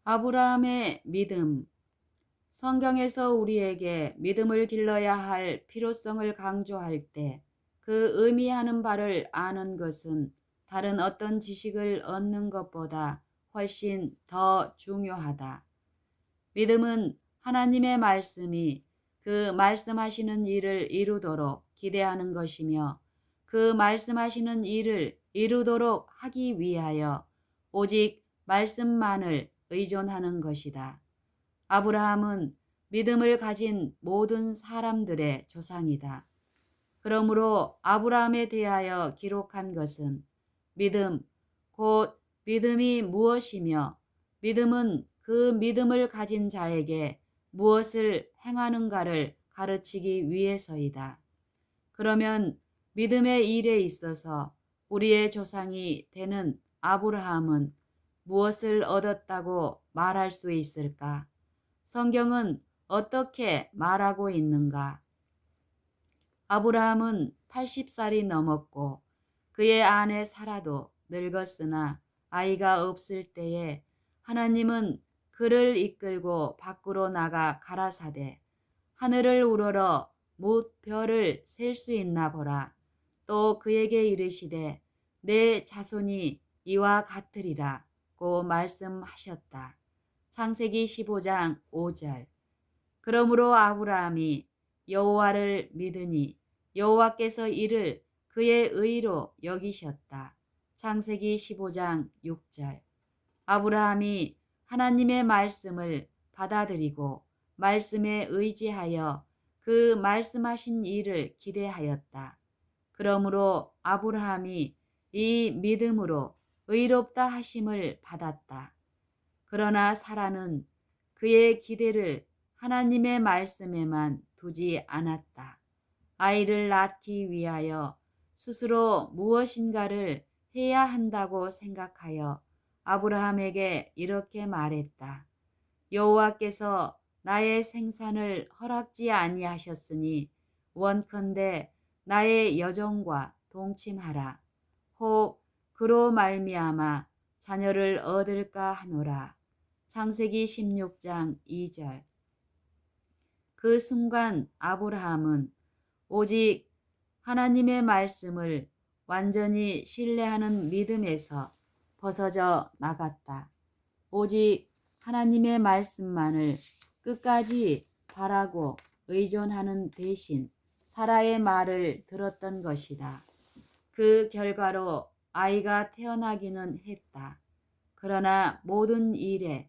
아브라함의 믿음. 성경에서 우리에게 믿음을 길러야 할 필요성을 강조할 때 그 의미하는 바를 아는 것은 다른 어떤 지식을 얻는 것보다 훨씬 더 중요하다. 믿음은 하나님의 말씀이 그 말씀하시는 일을 이루도록 기대하는 것이며 그 말씀하시는 일을 이루도록 하기 위하여 오직 말씀만을 의존하는 것이다. 아브라함은 믿음을 가진 모든 사람들의 조상이다. 그러므로 아브라함에 대하여 기록한 것은 믿음, 곧 믿음이 무엇이며 믿음은 그 믿음을 가진 자에게 무엇을 행하는가를 가르치기 위해서이다. 그러면 믿음의 일에 있어서 우리의 조상이 되는 아브라함은 무엇을 얻었다고 말할 수 있을까? 성경은 어떻게 말하고 있는가? 아브라함은 80살이 넘었고 그의 아내 사라도 늙었으나 아이가 없을 때에 하나님은 그를 이끌고 밖으로 나가 가라사대 하늘을 우러러 못 별을 셀 수 있나 보라. 또 그에게 이르시되 내 자손이 이와 같으리라고 말씀하셨다. 창세기 15장 5절. 그러므로 아브라함이 여호와를 믿으니 여호와께서 이를 그의 의로 여기셨다. 창세기 15장 6절. 아브라함이 하나님의 말씀을 받아들이고 말씀에 의지하여 그 말씀하신 일을 기대하였다. 그러므로 아브라함이 이 믿음으로 의롭다 하심을 받았다. 그러나 사라는 그의 기대를 하나님의 말씀에만 두지 않았다. 아이를 낳기 위하여 스스로 무엇인가를 해야 한다고 생각하여 아브라함에게 이렇게 말했다. 여호와께서 나의 생산을 허락지 아니하셨으니 원컨대 나의 여종과 동침하라. 혹 그로 말미암아 자녀를 얻을까 하노라. 창세기 16장 2절. 그 순간 아브라함은 오직 하나님의 말씀을 완전히 신뢰하는 믿음에서 벗어져 나갔다. 오직 하나님의 말씀만을 끝까지 바라고 의존하는 대신 사라의 말을 들었던 것이다. 그 결과로 아이가 태어나기는 했다. 그러나 모든 일이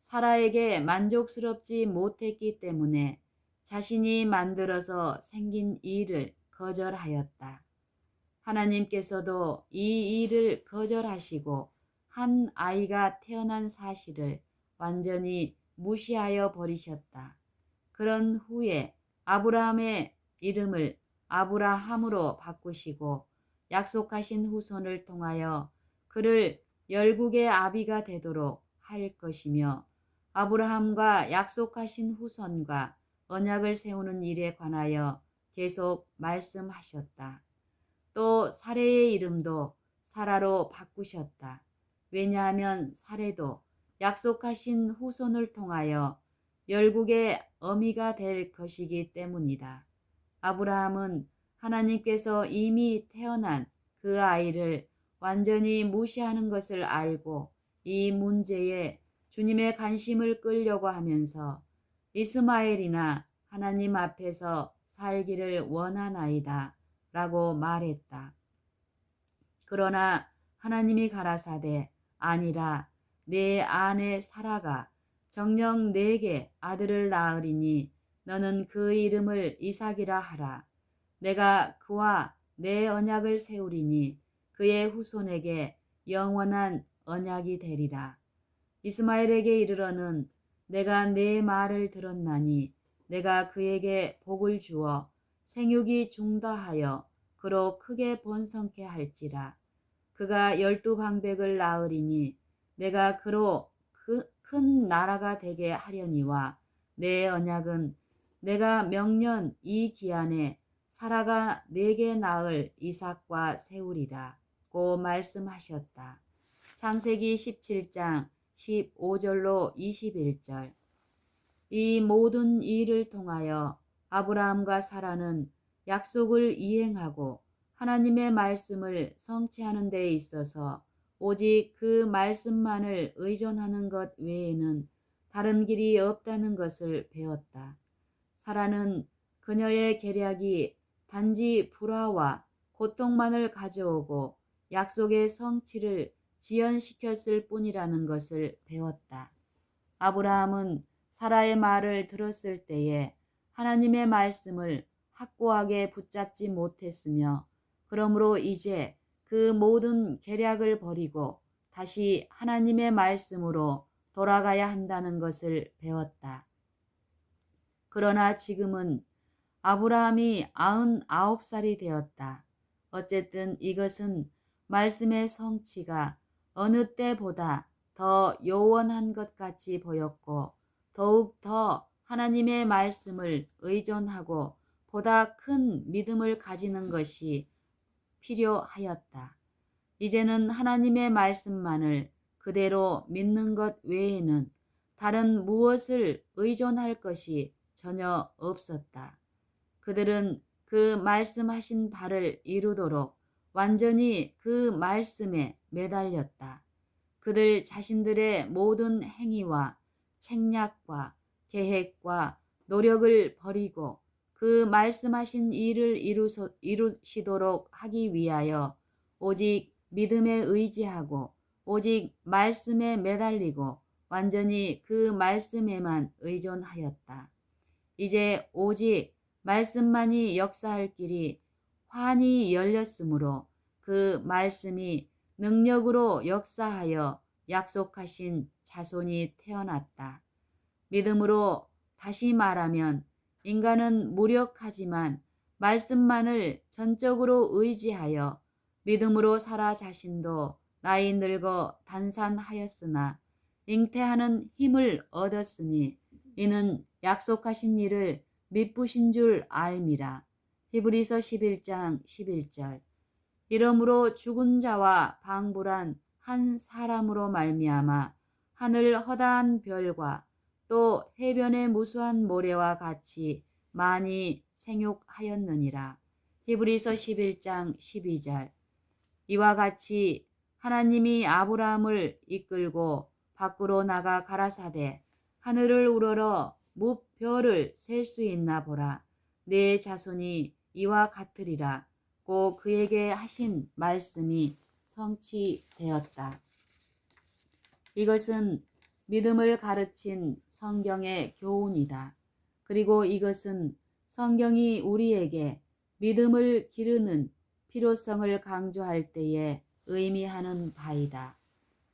사라에게 만족스럽지 못했기 때문에 자신이 만들어서 생긴 일을 거절하였다. 하나님께서도 이 일을 거절하시고 한 아이가 태어난 사실을 완전히 무시하여 버리셨다. 그런 후에 아브라함의 이름을 아브라함으로 바꾸시고 약속하신 후손을 통하여 그를 열국의 아비가 되도록 할 것이며 아브라함과 약속하신 후손과 언약을 세우는 일에 관하여 계속 말씀하셨다. 또 사레의 이름도 사라로 바꾸셨다. 왜냐하면 사레도 약속하신 후손을 통하여 열국의 어미가 될 것이기 때문이다. 아브라함은 하나님께서 이미 태어난 그 아이를 완전히 무시하는 것을 알고 이 문제에 주님의 관심을 끌려고 하면서 이스마엘이나 하나님 앞에서 살기를 원하나이다 라고 말했다. 그러나 하나님이 가라사대 아니라 내 아내 사라가 정녕 내게 아들을 낳으리니 너는 그 이름을 이삭이라 하라. 내가 그와 내 언약을 세우리니 그의 후손에게 영원한 언약이 되리라. 이스마엘에게 이르러는 내가 내 말을 들었나니 내가 그에게 복을 주어 생육이 중다하여 그로 크게 번성케 할지라. 그가 12방백을 낳으리니 내가 그로 큰 나라가 되게 하려니와 내 언약은 내가 명년 이 기한에 사라가 내게 낳을 이삭과 세우리라 고 말씀하셨다. 창세기 17장 15절로 21절. 이 모든 일을 통하여 아브라함과 사라는 약속을 이행하고 하나님의 말씀을 성취하는 데 있어서 오직 그 말씀만을 의존하는 것 외에는 다른 길이 없다는 것을 배웠다. 사라는 그녀의 계략이 단지 불화와 고통만을 가져오고 약속의 성취를 지연시켰을 뿐이라는 것을 배웠다. 아브라함은 사라의 말을 들었을 때에 하나님의 말씀을 확고하게 붙잡지 못했으며, 그러므로 이제 그 모든 계략을 버리고 다시 하나님의 말씀으로 돌아가야 한다는 것을 배웠다. 그러나 지금은 아브라함이 99살이 되었다. 어쨌든 이것은 말씀의 성취가 어느 때보다 더 요원한 것 같이 보였고, 더욱 더 하나님의 말씀을 의존하고 보다 큰 믿음을 가지는 것이 필요하였다. 이제는 하나님의 말씀만을 그대로 믿는 것 외에는 다른 무엇을 의존할 것이 전혀 없었다. 그들은 그 말씀하신 바를 이루도록 완전히 그 말씀에 매달렸다. 그들 자신들의 모든 행위와 책략과 계획과 노력을 버리고 그 말씀하신 일을 이루시도록 하기 위하여 오직 믿음에 의지하고 오직 말씀에 매달리고 완전히 그 말씀에만 의존하였다. 이제 오직 말씀만이 역사할 길이 환히 열렸으므로 그 말씀이 능력으로 역사하여 약속하신 자손이 태어났다. 믿음으로 다시 말하면 인간은 무력하지만 말씀만을 전적으로 의지하여 믿음으로 사라 자신도 나이 늙어 단산하였으나 잉태하는 힘을 얻었으니 이는 약속하신 일을 미쁘신 줄 알미라. 히브리서 11장 11절. 이러므로 죽은 자와 방불한 한 사람으로 말미암아 하늘 허다한 별과 또 해변의 무수한 모래와 같이 많이 생육하였느니라. 히브리서 11장 12절. 이와 같이 하나님이 아브라함을 이끌고 밖으로 나가 가라사대 하늘을 우러러 무별을 셀 수 있나 보라. 내 자손이 이와 같으리라. 고 그에게 하신 말씀이 성취되었다. 이것은 믿음을 가르친 성경의 교훈이다. 그리고 이것은 성경이 우리에게 믿음을 기르는 필요성을 강조할 때에 의미하는 바이다.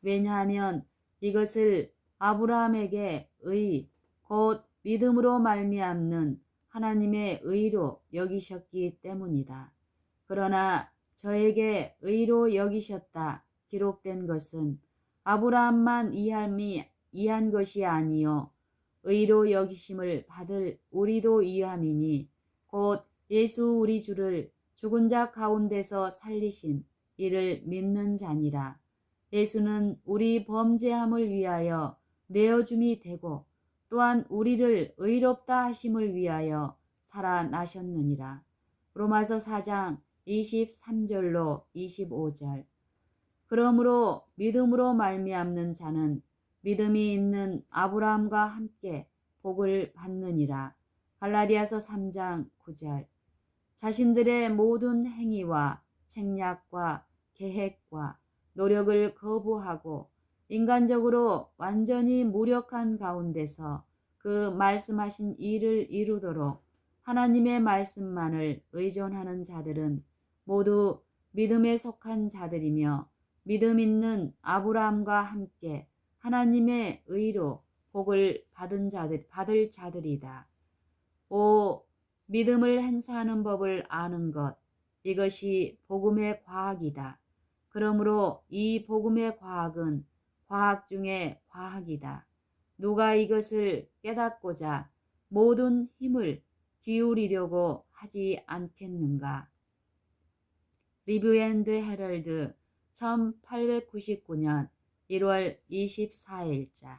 왜냐하면 이것을 아브라함에게 곧 믿음으로 말미암는 하나님의 의로 여기셨기 때문이다. 그러나 저에게 의로 여기셨다 기록된 것은 아브라함만 이한 것이 아니요 의로 여기심을 받을 우리도 이함이니 곧 예수 우리 주를 죽은 자 가운데서 살리신 이를 믿는 자니라. 예수는 우리 범죄함을 위하여 내어줌이 되고 또한 우리를 의롭다 하심을 위하여 살아나셨느니라. 로마서 4장 23절로 25절. 그러므로 믿음으로 말미암는 자는 믿음이 있는 아브라함과 함께 복을 받느니라. 갈라디아서 3장 9절. 자신들의 모든 행위와 책략과 계획과 노력을 거부하고 인간적으로 완전히 무력한 가운데서 그 말씀하신 일을 이루도록 하나님의 말씀만을 의존하는 자들은 모두 믿음에 속한 자들이며 믿음 있는 아브라함과 함께 하나님의 의로 복을 받을 자들이다. 오, 믿음을 행사하는 법을 아는 것, 이것이 복음의 과학이다. 그러므로 이 복음의 과학은 과학 중에 과학이다. 누가 이것을 깨닫고자 모든 힘을 기울이려고 하지 않겠는가? 리뷰 앤드 헤럴드 1899년 1월 24일자